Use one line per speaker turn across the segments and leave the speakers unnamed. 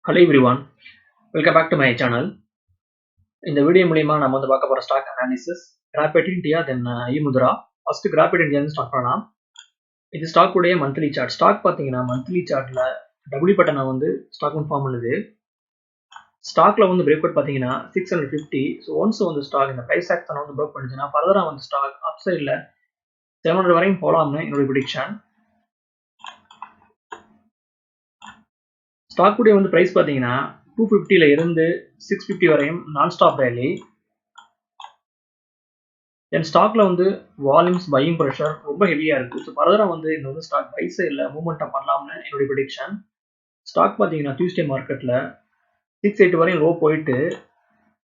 Hello everyone, welcome back to my channel. இந்த video மூலமா நம்ம வந்து பார்க்க போற ஸ்டாக் அனாலிசிஸ் கிராபைட் இந்தியா தென் ஈமுத்ரா. ஃபர்ஸ்ட் கிராபைட் இந்தியா ஸ்டார்ட் பண்ணலாம். இது ஸ்டாக் உடைய மந்த்லி சார்ட். ஸ்டாக் பாத்தீங்கன்னா மந்த்லி சார்ட்ல டபுள் பட்டனை வந்து ஸ்டாக் ஃபார்ம் பண்ணுது. ஸ்டாக்ல வந்து பிரேக் அவுட் பாத்தீங்கன்னா 650. ஸோ ஒன்ஸ் வந்து ஸ்டாக் இந்த பிரைஸ் ஆக்ஷன் வந்து பிரேக் பண்ணுச்சுன்னா ஃபர்தரா வந்து ஸ்டாக் அப் சைட்ல 700 வரையும் போலாம்னு என்னோட ப்ரெடிக்ஷன். ஸ்டாக் உடைய வந்து பிரைஸ் பாத்தீங்கன்னா 250ல இருந்து 650 வரையும் நான் ஸ்டாப் ரேலி. தென் ஸ்டாக்ல வந்து வால்யூம்ஸ் பையிங் ப்ரெஷர் ரொம்ப ஹெவியா இருக்கு. ஸோ ஃபர்தரா வந்து இந்த வந்து ஸ்டாக் பை சைட்ல மூவ்மெண்ட் பண்ணலாம்னு என்னுடைய ப்ரெடிக்ஷன். ஸ்டாக் பாத்தீங்கன்னா டியூஸ்டே மார்க்கெட்ல 680 வரையும் லோ போயிட்டு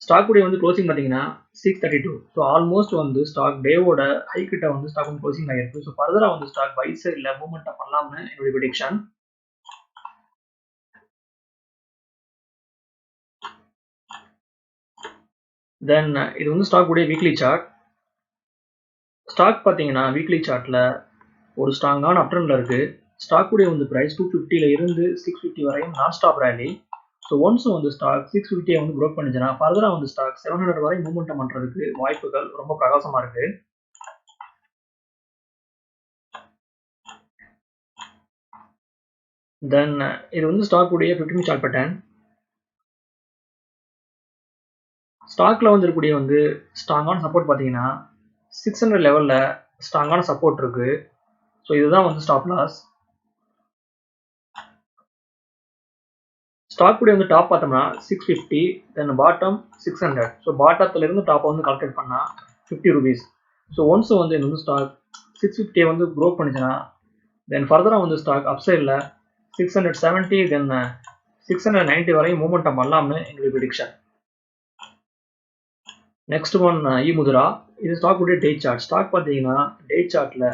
ஸ்டாக் உடைய வந்து க்ளோசிங் பாத்தீங்கன்னா 632. ஸோ ஆல்மோஸ்ட் வந்து ஸ்டாக் டேவோட ஹை கிட்ட வந்து ஸ்டாக் வந்து க்ளோசிங் ஆயிருக்கு. ஸோ ஃபர்தரா வந்து ஸ்டாக் பை சைட்ல மூவ்மெண்ட் பண்ணலாம்னு என்னுடைய ப்ரெடிக்ஷன். தென் இது வந்து ஸ்டாக் உடைய வீக்லி சார்ட். ஸ்டாக் பாத்தீங்கன்னா வீக்லி சார்ட்ல ஒரு ஸ்ட்ராங்கான அப்ட்ரெண்ட்ல இருக்கு. ஸ்டாக் உடைய வந்து பிரைஸ் 250ல இருந்து 650 வரையும் நான் ஸ்டாப் ரேலி. ஸோ ஒன்ஸ் வந்து ஸ்டாக் 650 வந்து பிரேக் பண்ணுச்சுன்னா ஃபர்தரா வந்து ஸ்டாக் 700 வரை மூவ்மெண்ட் பண்றதுக்கு வாய்ப்புகள் ரொம்ப பிரகாசமா இருக்கு. தென் இது வந்து ஸ்டாக் உடைய 15 சார்ட் பேட்டர்ன். ஸ்டாக்ல வந்து இருக்கக்கூடிய வந்து ஸ்ட்ராங்கான சப்போர்ட் பாத்தீங்கன்னா 600 லெவல்ல ஸ்ட்ராங்கான சப்போர்ட் இருக்கு. ஸோ இதுதான் வந்து ஸ்டாப் லாஸ். ஸ்டாக் உடைய வந்து டாப் பார்த்தோம்னா 650, தென் பாட்டம் 600. ஸோ பாட்டத்துல இருந்து டாப் வந்து கால்குலேட் பண்ணா 50 rupees. ஸோ ஒன்ஸ் வந்து இந்த வந்து ஸ்டாக் 650 வந்து ப்ரோக் பண்ணுச்சுன்னா தென் ஃபர்தரா வந்து ஸ்டாக் அப் சைட்ல 670 தென் 690 வரையும் மூவ்மெண்ட் பண்ணலாம்னு எங்களுடைய ப்ரெடிக்ஷன். Next one ஈமுத்ரா. இது ஸ்டாக் உடைய டே சார்ட். ஸ்டாக் பார்த்தீங்கன்னா டே சார்ட்ல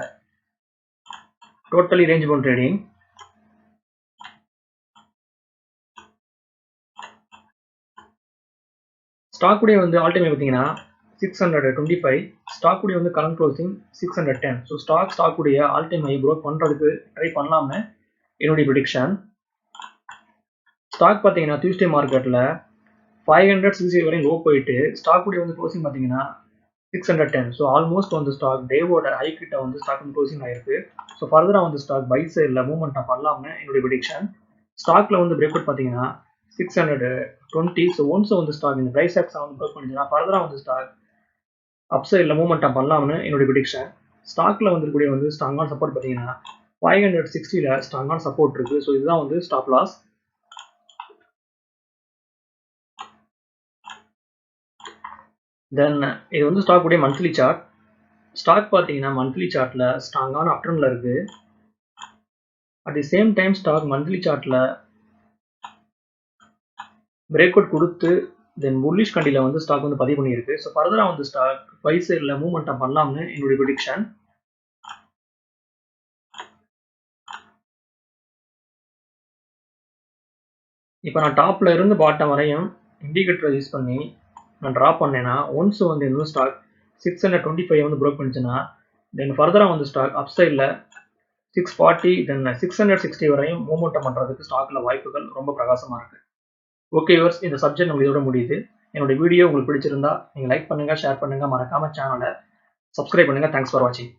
totally range bound trading. Stock உடைய வந்து ஆல் டைம் பார்த்தீங்கன்னா 625. ஸ்டாக் உடைய வந்து கரண்ட் க்ளோசிங் 610. ஸோ ஸ்டாக் உடைய ஆல் டைம் ஹை ப்ரோக் பண்றதுக்கு ட்ரை பண்ணலாம்னு என்னுடைய ப்ரெடிக்ஷன். ஸ்டாக் பார்த்தீங்கன்னா டியூஸ்டே மார்க்கெட்ல 560 வரையும் லோ போயிட்டு ஸ்டாக் உடைய வந்து க்ளோசிங் பார்த்தீங்கன்னா 610. ஸோ ஆல்மோஸ்ட் வந்து ஸ்டாக் டேவோட ஹை கிட்ட வந்து ஸ்டாக் வந்து க்ளோசிங் ஆயிருக்கு. ஸோ ஃபர்தரா வந்து ஸ்டாக் பை சைட்ல மூவ்மெண்ட் பண்ணலாம்னு என்னுடைய ப்ரெடிக்ஷன். ஸ்டாக்ல வந்து பிரேக் அவுட் பார்த்தீங்கன்னா 620. ஸோ ஒன்ஸ் வந்து ஸ்டாக் இந்த பிரைஸ் ஆக்ஷன் வந்து பிரேக் பண்ணுச்சுன்னா ஃபர்தரா வந்து ஸ்டாக் அப் சைட்ல மூவ்மெண்ட் பண்ணலாம்னு என்னுடைய ப்ரெடிக்ஷன். ஸ்டாக்ல வந்து வந்து ஸ்ட்ராங்கான சப்போர்ட் பார்த்தீங்கன்னா 560ல ஸ்ட்ராங்கான சப்போர்ட் இருக்கு. ஸோ இதுதான் வந்து ஸ்டாப் லாஸ். தென் இது வந்து ஸ்டாக் உடைய மந்த்லி சார்ட். ஸ்டாக் பார்த்தீங்கன்னா மந்த்லி சார்ட்ல ஸ்ட்ராங்கான அப்ட்ரெண்ட்ல இருக்கு. At the same time stock monthly சார்ட்ல பிரேக் அவுட் கொடுத்து தென் புல்லிஷ் கண்டில வந்து ஸ்டாக் வந்து பதிவு பண்ணியிருக்கு. ஸோ ஃபர்தரா வந்து ஸ்டாக் பை சைட்ல மூவ்மெண்ட் பண்ணலாம்னு என்னுடைய ப்ரெடிக்ஷன். இப்போ நான் டாப்ல இருந்து பாட்டம் வரையும் இண்டிகேட்டர் யூஸ் பண்ணி நான் ட்ரா பண்ணேன்னா ஒன்ஸ் வந்து இந்த ஸ்டாக் 625 வந்து ப்ரோக் பண்ணுச்சுன்னா தென் ஃபர்தரா வந்து ஸ்டாக் அப் சைட்ல 640 தென் 660 வரையும் மூவ்மெண்ட் பண்றதுக்கு ஸ்டாக்ல வாய்ப்புகள் ரொம்ப பிரகாசமா இருக்கு. ஓகே வியூவர்ஸ், இந்த சப்ஜெக்ட் நம்ம இதோட முடியுது. என்னோட வீடியோ உங்களுக்கு பிடிச்சிருந்தா நீங்க லைக் பண்ணுங்க, ஷேர் பண்ணுங்க, மறக்காம சேனலை சப்ஸ்கிரைப் பண்ணுங்க. தேங்க்ஸ் ஃபார் வாட்சிங்.